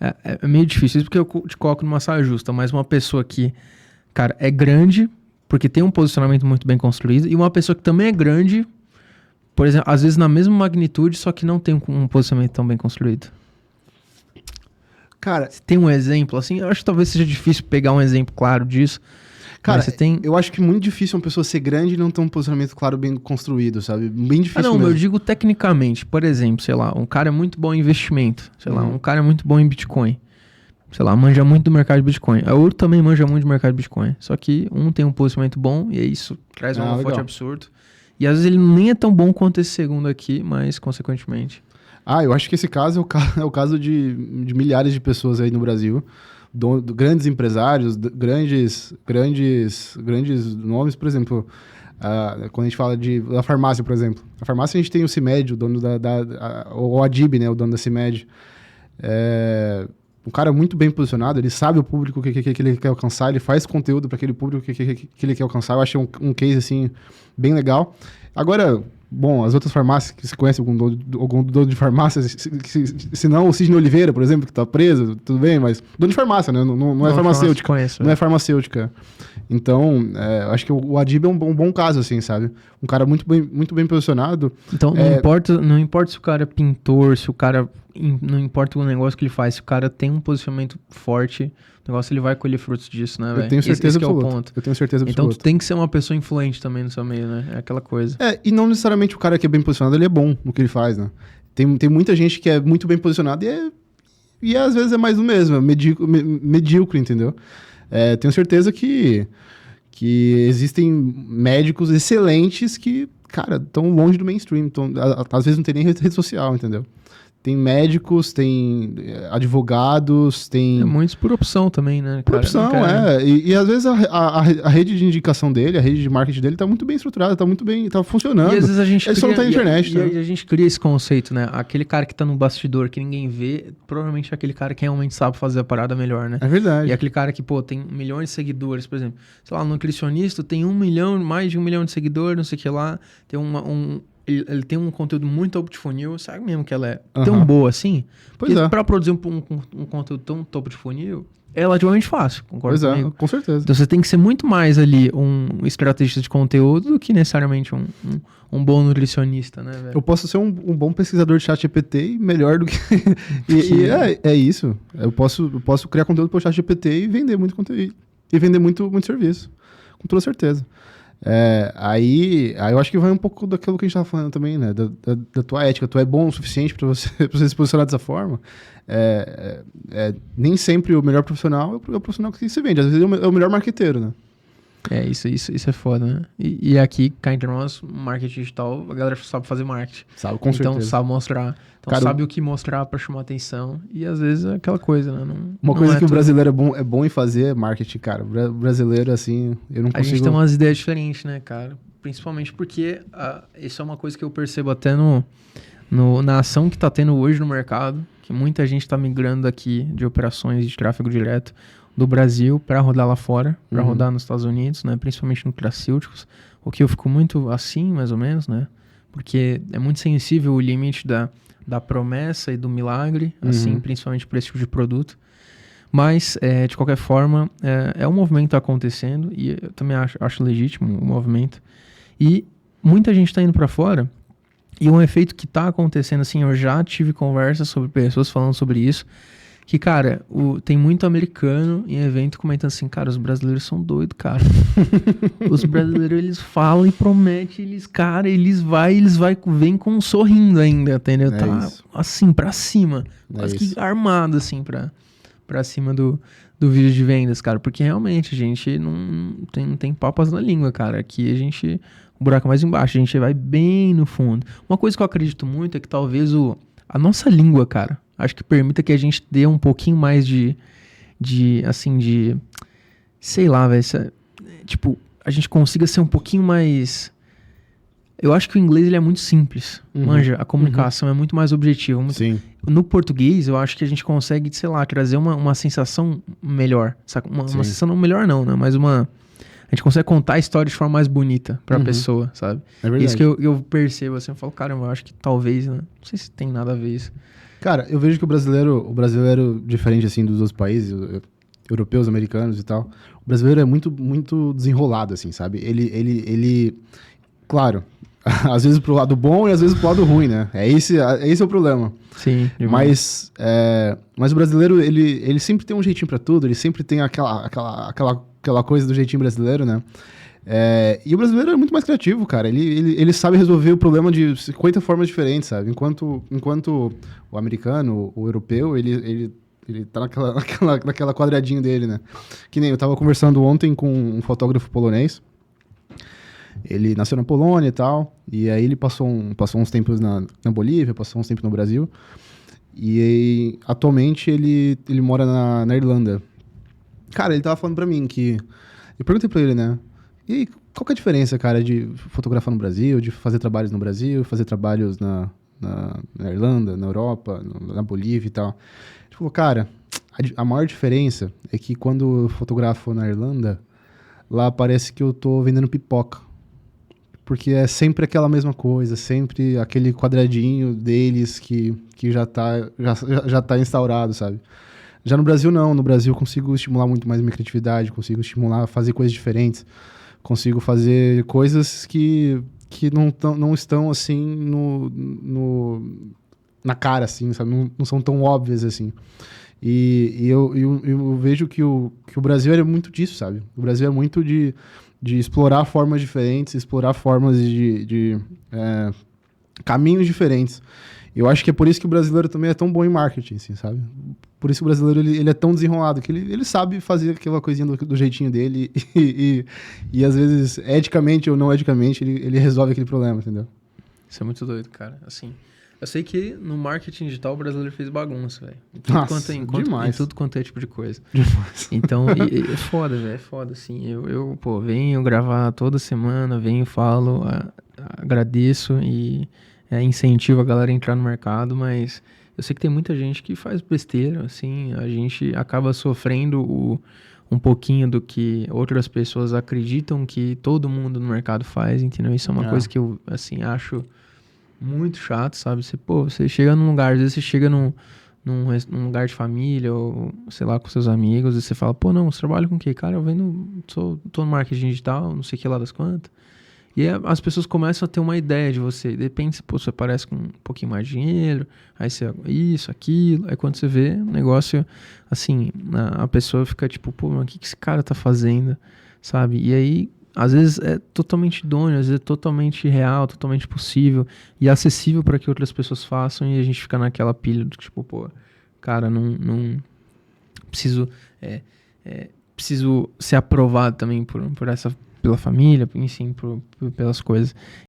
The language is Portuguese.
É meio difícil, isso porque eu te coloco numa saia justa, mas uma pessoa que, cara, é grande porque tem um posicionamento muito bem construído, e uma pessoa que também é grande, por exemplo, às vezes na mesma magnitude, só que não tem um posicionamento tão bem construído. Cara, Você tem um exemplo, assim? Eu acho que talvez seja difícil pegar um exemplo claro disso. Cara, você tem... eu acho que é muito difícil uma pessoa ser grande e não ter um posicionamento claro, bem construído, sabe? Bem difícil mesmo. Eu digo tecnicamente. Por exemplo, sei lá, um cara é muito bom em investimento. Sei lá, um cara é muito bom em Bitcoin. Sei lá, manja muito do mercado de Bitcoin. O outro também manja muito do mercado de Bitcoin. Só que um tem um posicionamento bom e é isso. Traz um holofote absurdo. E às vezes ele nem é tão bom quanto esse segundo aqui, mas consequentemente... eu acho que esse caso é o caso de milhares de pessoas aí no Brasil. Grandes empresários, grandes nomes, por exemplo, quando a gente fala da farmácia, por exemplo. A farmácia a gente tem o CIMED, o dono o Adib, né, o dono da CIMED. Um cara muito bem posicionado, ele sabe o público que ele quer alcançar, ele faz conteúdo para aquele público que ele quer alcançar. Eu achei um case, assim, bem legal. Agora, bom, as outras farmácias que você conhece, algum dono de farmácia, se não o Sidney Oliveira, por exemplo, que tá preso, tudo bem, mas dono de farmácia, né? Não é farmacêutica. Conheço, não é farmacêutica. Então, eu acho que o Adib é um bom caso, assim, sabe? Um cara muito bem posicionado. Então, não importa se o cara é pintor, se o cara... Não importa o negócio que ele faz, se o cara tem um posicionamento forte, o negócio ele vai colher frutos disso, né, velho? Eu tenho certeza absoluta. É o ponto. Eu tenho certeza absoluta. Então tu tem que ser uma pessoa influente também no seu meio, né? É aquela coisa. E não necessariamente o cara que é bem posicionado, ele é bom no que ele faz, né? Tem muita gente que é muito bem posicionada e às vezes é mais do mesmo, é medíocre, entendeu? Tenho certeza que existem médicos excelentes que, cara, estão longe do mainstream, às vezes não tem nem rede social, entendeu? Tem médicos, tem advogados, tem... muitos por opção também, né? Por opção, E às vezes a rede de indicação dele, a rede de marketing dele tá muito bem estruturada, tá muito bem, tá funcionando. E às vezes a gente só não tá na internet, né? E a gente cria esse conceito, né? Aquele cara que tá no bastidor, que ninguém vê, provavelmente é aquele cara que realmente sabe fazer a parada melhor, né? É verdade. E aquele cara que, tem milhões de seguidores, por exemplo. Sei lá, um nutricionista tem mais de 1 milhão de seguidores, não sei o que lá, tem ele tem um conteúdo muito topo de funil, sabe mesmo que ela é tão boa assim? Pois é. Pra produzir um conteúdo tão topo de funil, é relativamente fácil, concorda comigo? Com certeza. Então você tem que ser muito mais ali um estrategista de conteúdo do que necessariamente um bom nutricionista, né, velho? Eu posso ser um bom pesquisador de ChatGPT e melhor do que... é isso. Eu posso criar conteúdo para o ChatGPT e vender muito conteúdo. E vender muito serviço. Com toda certeza. Aí eu acho que vai um pouco daquilo que a gente tava falando também, né? Da tua ética. Tu é bom o suficiente para você se posicionar dessa forma. Nem sempre o melhor profissional é o profissional que se vende. Às vezes é o melhor marqueteiro, né? Isso é foda, né? E aqui, cá entre nós, marketing digital, a galera sabe fazer marketing. Sabe, com certeza. Então sabe mostrar. Então sabe o que mostrar pra chamar atenção. E às vezes é aquela coisa, né? Uma coisa que o brasileiro é bom em fazer é marketing, cara. O brasileiro, assim, eu não consigo... A gente tem umas ideias diferentes, né, cara? Principalmente porque isso é uma coisa que eu percebo até na ação que tá tendo hoje no mercado, que muita gente tá migrando aqui de operações de tráfego direto do Brasil para rodar lá fora, para rodar nos Estados Unidos, né? Principalmente nutracêuticos, o que eu fico muito assim, mais ou menos, né? Porque é muito sensível o limite da promessa e do milagre, assim, principalmente para esse tipo de produto. Mas, de qualquer forma, é um movimento acontecendo e eu também acho legítimo o movimento. E muita gente está indo para fora e um efeito que está acontecendo, assim, eu já tive conversas sobre pessoas falando sobre isso, que, cara, tem muito americano em evento comentando assim, cara, os brasileiros são doidos, cara. Os brasileiros, eles falam e prometem, eles vêm com um sorrindo ainda, entendeu? Tá isso. Assim, pra cima. Quase que armado, assim, pra cima do vídeo de vendas, cara. Porque realmente a gente não tem papas na língua, cara. Aqui o buraco é mais embaixo, a gente vai bem no fundo. Uma coisa que eu acredito muito é que talvez a nossa língua, cara, acho que permita que a gente dê um pouquinho mais de sei lá, velho, tipo, a gente consiga ser um pouquinho mais... Eu acho que o inglês ele é muito simples, manja, a comunicação é muito mais objetiva. Sim. No português, eu acho que a gente consegue, sei lá, trazer uma sensação melhor, saca? Uma sensação melhor não, né, mas a gente consegue contar a história de forma mais bonita pra pessoa, sabe? É verdade. Isso que eu percebo, assim, eu falo, caramba, eu acho que talvez, né, não sei se tem nada a ver isso, Cara, eu vejo que o brasileiro diferente, assim, dos outros países, europeus, americanos e tal, o brasileiro é muito, muito desenrolado, assim, sabe? Claro, às vezes pro lado bom e às vezes pro lado ruim, né? Esse é o problema. Sim, demais. Mas o brasileiro, ele sempre tem um jeitinho pra tudo, ele sempre tem aquela coisa do jeitinho brasileiro, né? E o brasileiro é muito mais criativo, cara. Ele sabe resolver o problema de 50 formas diferentes, sabe? Enquanto o americano, o europeu, ele tá naquela quadradinho dele, né? Que nem eu tava conversando ontem com um fotógrafo polonês. Ele nasceu na Polônia e tal, e aí ele passou uns tempos na Bolívia, passou uns tempos no Brasil, e aí, atualmente ele mora na Irlanda. Cara, ele tava falando pra mim que... Eu perguntei pra ele, né? E aí, qual que é a diferença, cara, de fotografar no Brasil, de fazer trabalhos no Brasil, fazer trabalhos na Irlanda, na Europa, na Bolívia e tal? Ele falou, cara, a maior diferença é que quando eu fotografo na Irlanda, lá parece que eu tô vendendo pipoca. Porque é sempre aquela mesma coisa, sempre aquele quadradinho deles que já tá instaurado, sabe? Já no Brasil, não. No Brasil eu consigo estimular muito mais minha criatividade, consigo estimular a fazer coisas diferentes, consigo fazer coisas que não estão, assim, na cara, assim, sabe? Não são tão óbvias, assim. E eu vejo que o Brasil é muito disso, sabe? O Brasil é muito de explorar formas diferentes, explorar formas de caminhos diferentes. Eu acho que é por isso que o brasileiro também é tão bom em marketing, assim, sabe? Por isso que o brasileiro ele é tão desenrolado, que ele sabe fazer aquela coisinha do jeitinho dele e às vezes, eticamente ou não eticamente, ele resolve aquele problema, entendeu? Isso é muito doido, cara. Assim, eu sei que no marketing digital o brasileiro fez bagunça, velho. Em tudo quanto é tipo de coisa. Demais. Então, é foda, velho. É foda, assim. Eu venho gravar toda semana, venho, falo, agradeço e incentivo a galera a entrar no mercado, mas eu sei que tem muita gente que faz besteira, assim. A gente acaba sofrendo um pouquinho do que outras pessoas acreditam que todo mundo no mercado faz, entendeu? Isso é uma coisa que eu, assim, acho muito chato, sabe? Você chega num lugar, às vezes você chega num lugar de família, ou sei lá, com seus amigos, e você fala, pô, não, você trabalha com o quê? Cara, tô no marketing digital, não sei o que lá das quantas. E aí as pessoas começam a ter uma ideia de você. De repente, pô, você aparece com um pouquinho mais de dinheiro, aí você, isso, aquilo, aí quando você vê o negócio, assim, a pessoa fica tipo, pô, mas o que esse cara tá fazendo, sabe? E aí, às vezes é totalmente idôneo, às vezes é totalmente real, totalmente possível e acessível para que outras pessoas façam, e a gente fica naquela pilha do tipo, pô, cara, não preciso, preciso ser aprovado também pela família, enfim, pelas coisas.